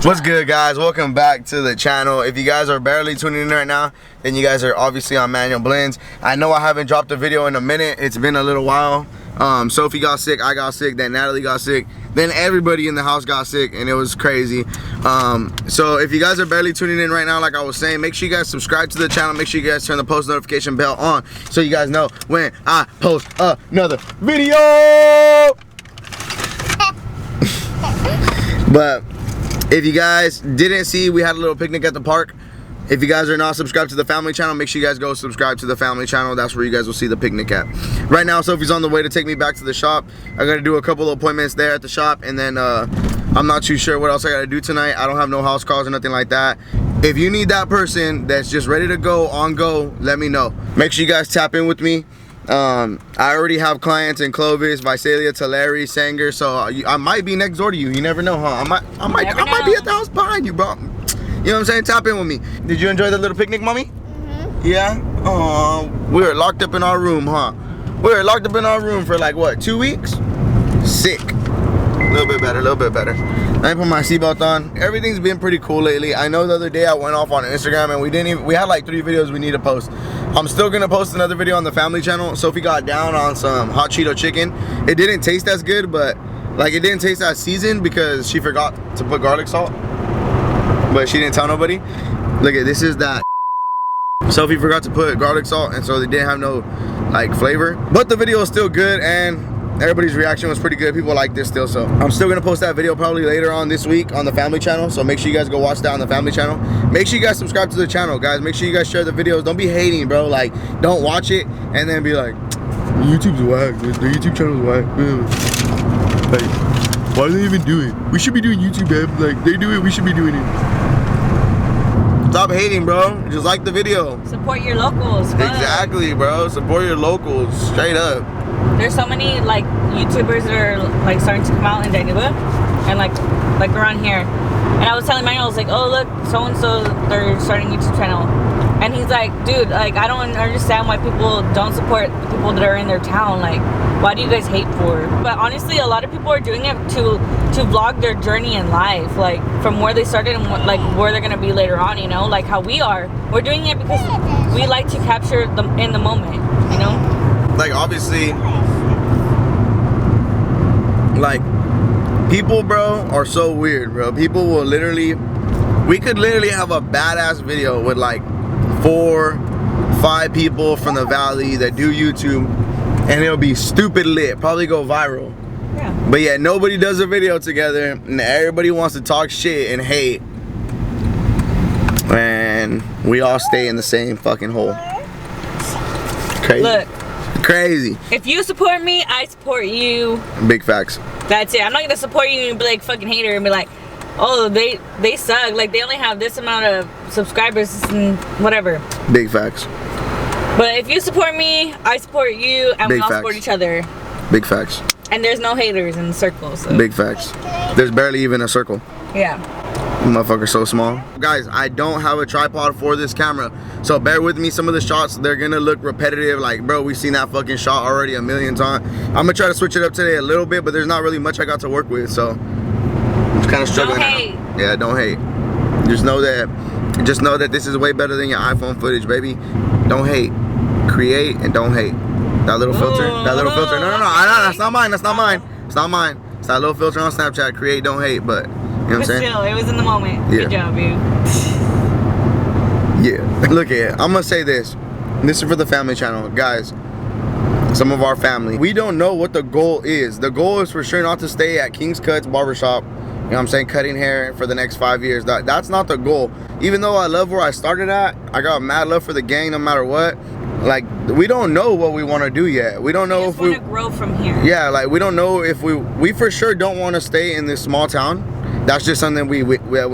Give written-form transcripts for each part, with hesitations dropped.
What's good, guys? Welcome back to the channel. If you guys are barely tuning in right now, then you guys are obviously on Manual Blends. I know I haven't dropped a video in a minute. It's been a little while. Sophie got sick, I got sick, then Natalie got sick, then everybody in the house got sick, and it was crazy. So if you guys are barely tuning in right now, like I was saying, make sure you guys subscribe to the channel. Make sure you guys turn the post notification bell on so you guys know when I post another video. But if you guys didn't see, we had a little picnic at the park. If you guys are not subscribed to the family channel, make sure you guys go subscribe to the family channel. That's where you guys will see the picnic at. Right now, Sophie's on the way to take me back to the shop. I gotta do a couple of appointments there at the shop, and then I'm not too sure what else I gotta do tonight. I don't have no house calls or nothing like that. If you need that person that's just ready to go, on go, let me know. Make sure you guys tap in with me. I already have clients in Clovis, Visalia, Tulare, Sanger, so I might be next door to you. You never know, huh? I might be at the house behind you, bro. You know what I'm saying? Tap in with me. Did you enjoy the little picnic, mommy? Mm-hmm. Yeah? Oh, we were locked up in our room, huh? We were locked up in our room for like, what, 2 weeks? Sick. A little bit better, a little bit better. I put my seatbelt on. Everything's been pretty cool lately. I know the other day I went off on Instagram and we had like 3 videos we need to post. I'm still gonna post another video on the family channel. Sophie got down on some hot Cheeto chicken. It didn't taste as good, but like it didn't taste as seasoned because she forgot to put garlic salt. But she didn't tell nobody. Look at this, is that Sophie forgot to put garlic salt, and so they didn't have no like flavor. But the video is still good, and everybody's reaction was pretty good. People like this still, so I'm still gonna post that video probably later on this week on the family channel. So make sure you guys go watch that on the family channel. Make sure you guys subscribe to the channel, guys. Make sure you guys share the videos. Don't be hating, bro. Like, don't watch it and then be like, YouTube's whack. The YouTube channel's whack. Like, why do they even do it? We should be doing YouTube, man. Like, they do it, we should be doing it. Stop hating, bro. Just like the video. Support your locals. Fuck. Exactly, bro. Support your locals. Straight up. There's so many like YouTubers that are like starting to come out in Danube and like around here. And I was telling Manuel, I was like, oh look, so and so, they're starting a YouTube channel. And he's like, dude, like I don't understand why people don't support the people that are in their town. Like, why do you guys hate for? But honestly, a lot of people are doing it to vlog their journey in life, like from where they started and like where they're gonna be later on. You know, like how we are. We're doing it because we like to capture them in the moment. You know, like obviously, like people, bro, are so weird, bro. People will literally, we could literally have a badass video with like 4, 5 people from the valley that do YouTube, and it'll be stupid lit, probably go viral. yeah. But yeah, nobody does a video together, and everybody wants to talk shit and hate, and we all stay in the same fucking hole. Crazy. Look, crazy. if you support me, I support you. Big facts. That's it. I'm not gonna support you and be like fucking hater and be like, oh, they suck. Like they only have this amount of subscribers and whatever. Big facts. But if you support me, I support you, and Big we all facts. support each other. Big facts. And there's no haters in the circle. So. Big facts. There's barely even a circle. Yeah. Motherfucker's so small. Guys, I don't have a tripod for this camera, so bear with me. Some of the shots, they're gonna look repetitive. Like, bro, we've seen that fucking shot already a million times. I'm gonna try to switch it up today a little bit, but there's not really much I got to work with, so I'm just kind of struggling. Don't hate. Now. Yeah, don't hate. Just know that this is way better than your iPhone footage, baby. Don't hate. Create and don't hate. That little filter. That little filter. No, that's not mine. That's not mine. It's not mine. It's that little filter on Snapchat. Create, don't hate, but. You know what I'm saying? Still, it was in the moment. Yeah. Good job, you. Yeah. Look at it. I'm gonna say this. This is for the family channel. Guys, some of our family, we don't know what the goal is. The goal is for sure not to stay at King's Cuts Barbershop, you know what I'm saying, cutting hair for the next 5 years. That's not the goal. Even though I love where I started at, I got mad love for the gang no matter what. Like, we don't know what we want to do yet. We don't know if we want to grow from here. Yeah, like we don't know if we for sure don't want to stay in this small town. That's just something we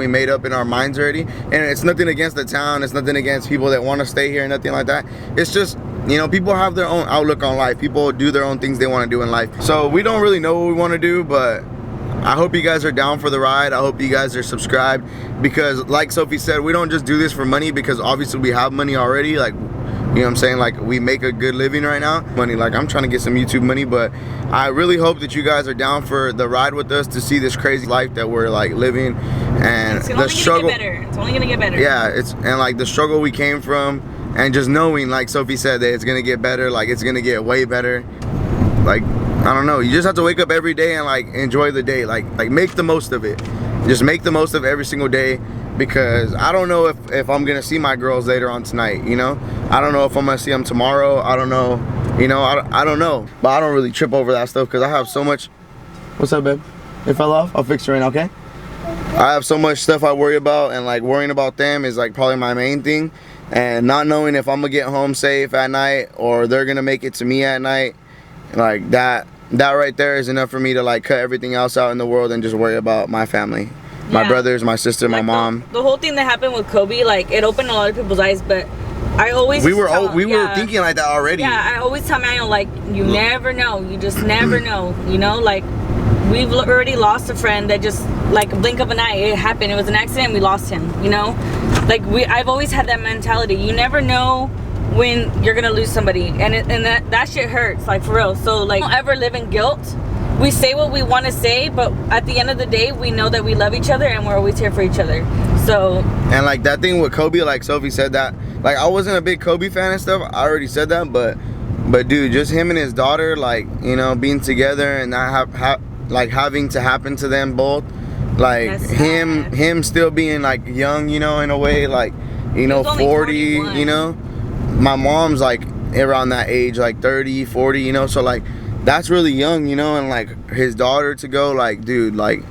made up in our minds already, and it's nothing against the town. It's nothing against people that want to stay here, nothing like that. It's just, you know, people have their own outlook on life. People do their own things they want to do in life. So we don't really know what we want to do, but I hope you guys are down for the ride. I hope you guys are subscribed, because like Sophie said, we don't just do this for money, because obviously we have money already. Like, You know what I'm saying? Like, we make a good living right now. Money, like, I'm trying to get some YouTube money, but I really hope that you guys are down for the ride with us to see this crazy life that we're like living, and the struggle. It's only gonna get better. Yeah, and like the struggle we came from, and just knowing, like Sophie said, that it's gonna get better. Like, it's gonna get way better. Like, I don't know. You just have to wake up every day and like enjoy the day. Like make the most of it. Just make the most of every single day, because I don't know if I'm gonna see my girls later on tonight. You know, I don't know if I'm gonna see them tomorrow. I don't know. You know, I don't know. But I don't really trip over that stuff because I have so much. What's up, babe? It fell off. I'll fix it right now. Okay. I have so much stuff I worry about, and like worrying about them is like probably my main thing. And not knowing if I'm gonna get home safe at night or they're gonna make it to me at night, like that right there is enough for me to like cut everything else out in the world and just worry about my family, my brothers, my sister, like my mom. The whole thing that happened with Kobe, like it opened a lot of people's eyes, but I always we were thinking like that already. Yeah, I always tell Manuel, like, you never know, you just never know, you know, like we've already lost a friend that just like a blink of an eye, it happened, it was an accident, we lost him, you know, like I've always had that mentality. You never know when you're gonna lose somebody, and that shit hurts, like for real. So like, don't ever live in guilt. We say what we want to say, but at the end of the day, we know that we love each other and we're always here for each other. So, and like that thing with Kobe, like Sophie said that, like I wasn't a big Kobe fan and stuff. I already said that, but dude, just him and his daughter, like, you know, being together and not like having to happen to them both, like him still being like young, you know, in a way, like, you know, 40, you know, my mom's like around that age, like 30, 40, you know, so like that's really young, you know, and like his daughter to go, like, dude, like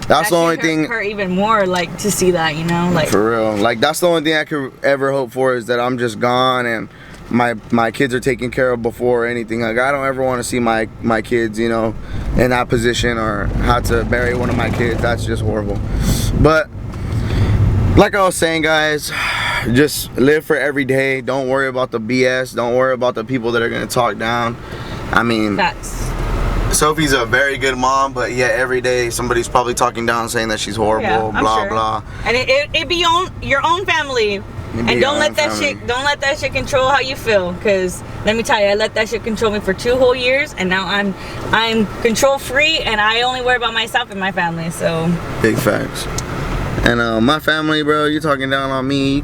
that's the only thing hurt even more, like, to see that, you know, like for real. Like that's the only thing I could ever hope for, is that I'm just gone and my kids are taken care of before anything. Like I don't ever want to see my kids, you know, in that position, or have to bury one of my kids. That's just horrible. But like I was saying, guys, just live for every day. Don't worry about the BS. Don't worry about the people that are gonna talk down. I mean, Sophie's a very good mom, but yeah, every day somebody's probably talking down, saying that she's horrible, blah blah. And it be your own family. And don't let that shit control how you feel, because let me tell you, I let that shit control me for 2 whole years, and now I'm control free, and I only worry about myself and my family. So big facts. And my family, bro, you talking down on me?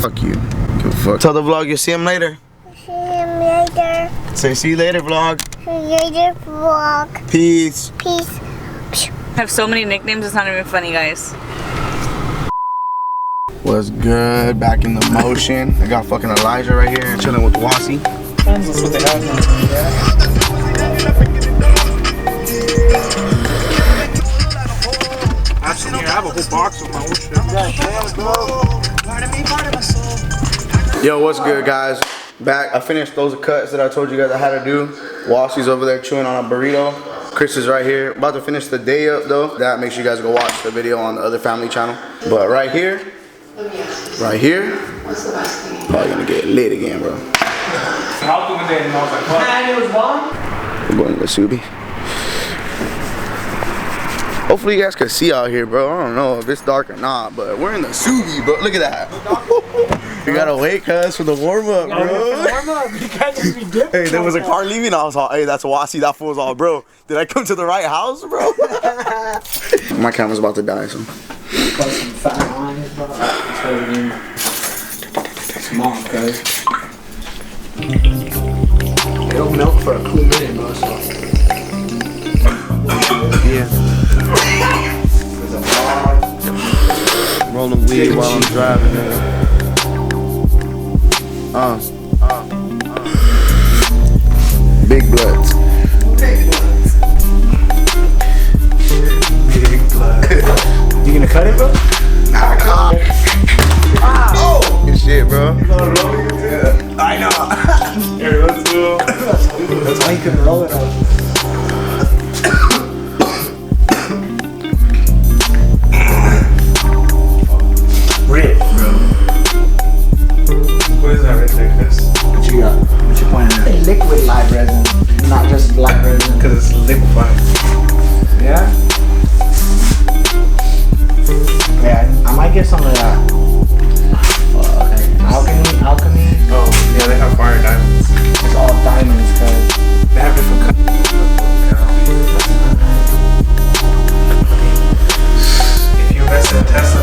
Fuck you. Give a fuck. Tell the vlog you'll see him later. See him later. Say see you later, vlog. See you later, vlog. Peace. Peace. I have so many nicknames, it's not even funny, guys. What's good? Back in the motion. I got fucking Elijah right here chilling with Wasi. That's what they have. I have a whole box of my own shit. Yo, what's good, guys? Back. I finished those cuts that I told you guys I had to do. Wasi's over there chewing on a burrito. Chris is right here. About to finish the day up though. That, make sure you guys go watch the video on the other family channel. But right here, probably gonna get lit again, bro. We're going to Subi. Hopefully you guys can see out here, bro. I don't know if it's dark or not, but we're in the Subi, bro. Look at that. You gotta wait, cuz, for the warm up, bro. You can't just be dipping. Hey, there was a car leaving. I was all, hey, that's Wasi. That fool's all, bro. Did I come to the right house, bro? My camera's about to die, so. Got some fat on it, bro. Small, cuz. It'll melt for a cool minute, bro. So. Yeah. Rolling weed while I'm driving, man. Big bloods. Big blood. You gonna cut it, bro? Nah, come. Oh! Good shit, bro. Yeah. I know. Here, let's go. That's how you can roll it up. Rip, bro. What is that right there, Chris? What you got? What you pointing at? Liquid live resin, not just black resin. Because it's liquefied. Yeah? Yeah, I might get some of that. Okay. Alchemy. Oh. Yeah, they have fire diamonds. It's all diamonds, cause They have different colors. If you invest in Tesla,